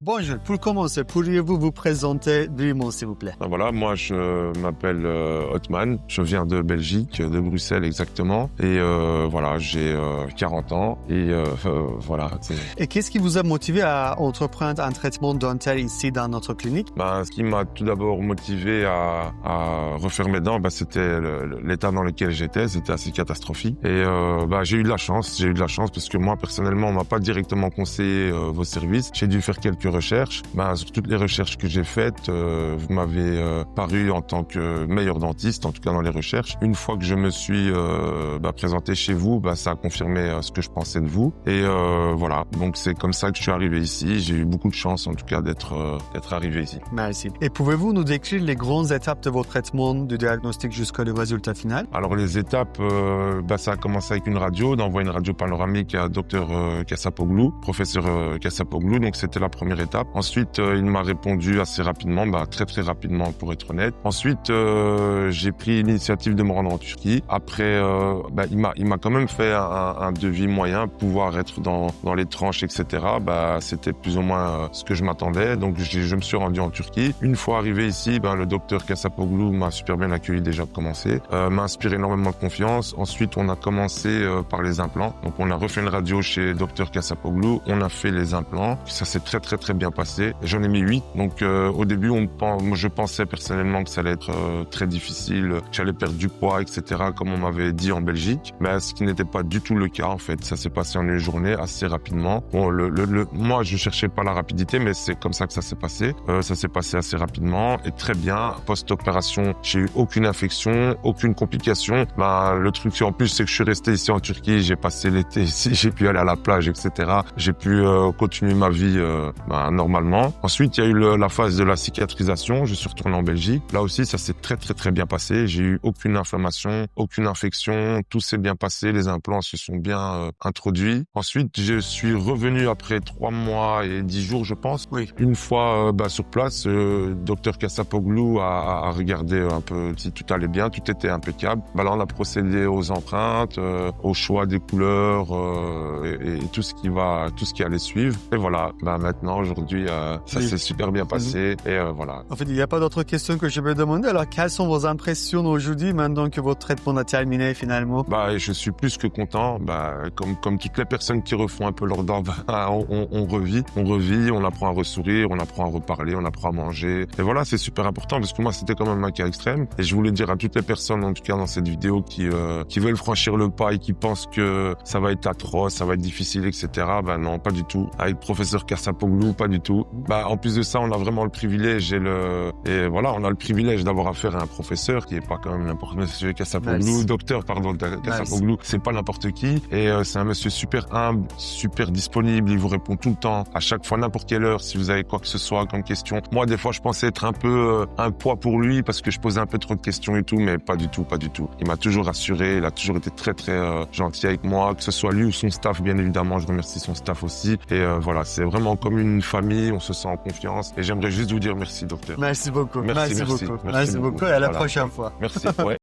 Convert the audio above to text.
Bonjour, pour commencer, pourriez-vous vous présenter brièvement, s'il vous plaît? Voilà, moi je m'appelle Othman, je viens de Belgique, de Bruxelles exactement, et voilà, j'ai 40 ans, et voilà. Et qu'est-ce qui vous a motivé à entreprendre un traitement dentaire ici dans notre clinique? Ce qui m'a tout d'abord motivé à refaire mes dents, c'était l'état dans lequel j'étais, c'était assez catastrophique, et j'ai eu de la chance parce que moi personnellement on m'a pas directement conseillé vos services, j'ai dû faire quelques recherches. Sur toutes les recherches que j'ai faites, vous m'avez paru en tant que meilleur dentiste, en tout cas dans les recherches. Une fois que je me suis présenté chez vous, ça a confirmé ce que je pensais de vous. Et voilà, donc c'est comme ça que je suis arrivé ici. J'ai eu beaucoup de chance en tout cas d'être arrivé ici. Merci. Et pouvez-vous nous décrire les grandes étapes de votre traitement du diagnostic jusqu'au résultat final? Alors les étapes, ça a commencé avec une radio, d'envoyer une radio panoramique à Dr Kassapoglou, professeur Kassapoglou, donc c'était la première étape. Ensuite, il m'a répondu assez rapidement, très rapidement pour être honnête. Ensuite, j'ai pris l'initiative de me rendre en Turquie. Après, il m'a quand même fait un devis moyen, pouvoir être dans les tranches, etc. C'était plus ou moins ce que je m'attendais. Donc, je me suis rendu en Turquie. Une fois arrivé ici, le docteur Kassapoglou m'a super bien accueilli déjà de commencer, m'a inspiré énormément de confiance. Ensuite, on a commencé par les implants. Donc, on a refait une radio chez docteur Kassapoglou. On a fait les implants. Ça s'est très bien passé. J'en ai mis 8. Donc, au début, je pensais personnellement que ça allait être très difficile, que j'allais perdre du poids, etc., comme on m'avait dit en Belgique. Ce qui n'était pas du tout le cas, en fait. Ça s'est passé en une journée, assez rapidement. Bon, moi, je cherchais pas la rapidité, mais c'est comme ça que ça s'est passé. Ça s'est passé assez rapidement et très bien. Post-opération, j'ai eu aucune infection, aucune complication. Le truc, en plus, c'est que je suis resté ici en Turquie. J'ai passé l'été ici, j'ai pu aller à la plage, etc. J'ai pu continuer ma vie normalement. Ensuite, il y a eu la phase de la cicatrisation. Je suis retourné en Belgique. Là aussi, ça s'est très bien passé. J'ai eu aucune inflammation, aucune infection. Tout s'est bien passé. Les implants se sont bien introduits. Ensuite, je suis revenu après 3 mois et 10 jours, je pense. Oui. Une fois sur place, docteur Kassapoglou a regardé un peu si tout allait bien, tout était impeccable. Là, on a procédé aux empreintes, au choix des couleurs et tout ce qui allait suivre. Et voilà. Maintenant, aujourd'hui, ça s'est super bien passé et voilà. En fait, il n'y a pas d'autres questions que je vais demander. Alors, quelles sont vos impressions aujourd'hui maintenant que votre traitement a terminé finalement? Je suis plus que content. Comme toutes les personnes qui refont un peu leurs dents, on revit, on apprend à ressourire, on apprend à reparler, on apprend à manger. Et voilà, c'est super important parce que moi, c'était quand même un cas extrême. Et je voulais dire à toutes les personnes, en tout cas dans cette vidéo, qui veulent franchir le pas et qui pensent que ça va être atroce, ça va être difficile, etc. Non, pas du tout. Avec le professeur Kassapoglou, pas du tout. En plus de ça, on a vraiment le privilège on a le privilège d'avoir affaire à un professeur qui est pas quand même n'importe monsieur Kassapoglou, docteur, pardon, Kassapoglou. C'est pas n'importe qui. Et c'est un monsieur super humble, super disponible. Il vous répond tout le temps, à chaque fois, n'importe quelle heure, si vous avez quoi que ce soit comme question. Moi, des fois, je pensais être un peu un poids pour lui parce que je posais un peu trop de questions et tout, mais pas du tout. Il m'a toujours rassuré. Il a toujours été très gentil avec moi, que ce soit lui ou son staff, bien évidemment. Je remercie son staff aussi. Et voilà, c'est vraiment comme une famille. On se sent en confiance. Et j'aimerais juste vous dire merci, docteur. Merci beaucoup. Merci beaucoup. Et à la prochaine fois. Merci. Ouais.